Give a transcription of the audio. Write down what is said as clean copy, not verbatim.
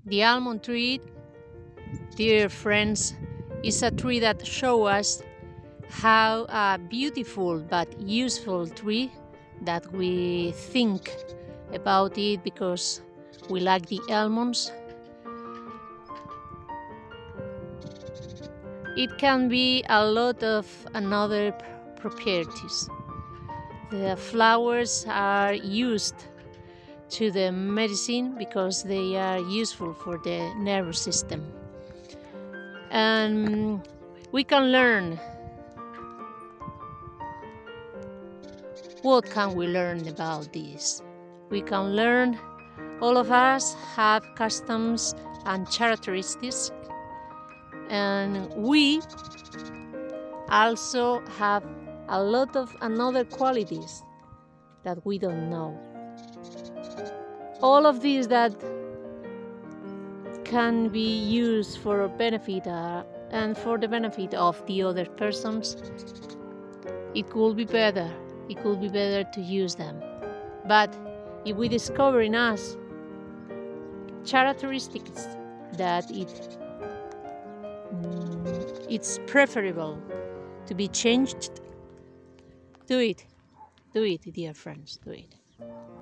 The almond tree, dear friends, is a tree that shows us how a beautiful but useful tree that we think about it because we like the almonds. It can be a lot of another properties. The flowers are used to the medicine because they are useful for the nervous system. And we can learn. What can we learn about this? We can learn all of us have customs and characteristics, and we also have a lot of another qualities that we don't know. All of these that can be used for a benefit and for the benefit of the other persons. It could be better. It could be better to use them. But if we discover in us characteristics that it's preferable to be changed, do it. Do it, dear friends. Do it.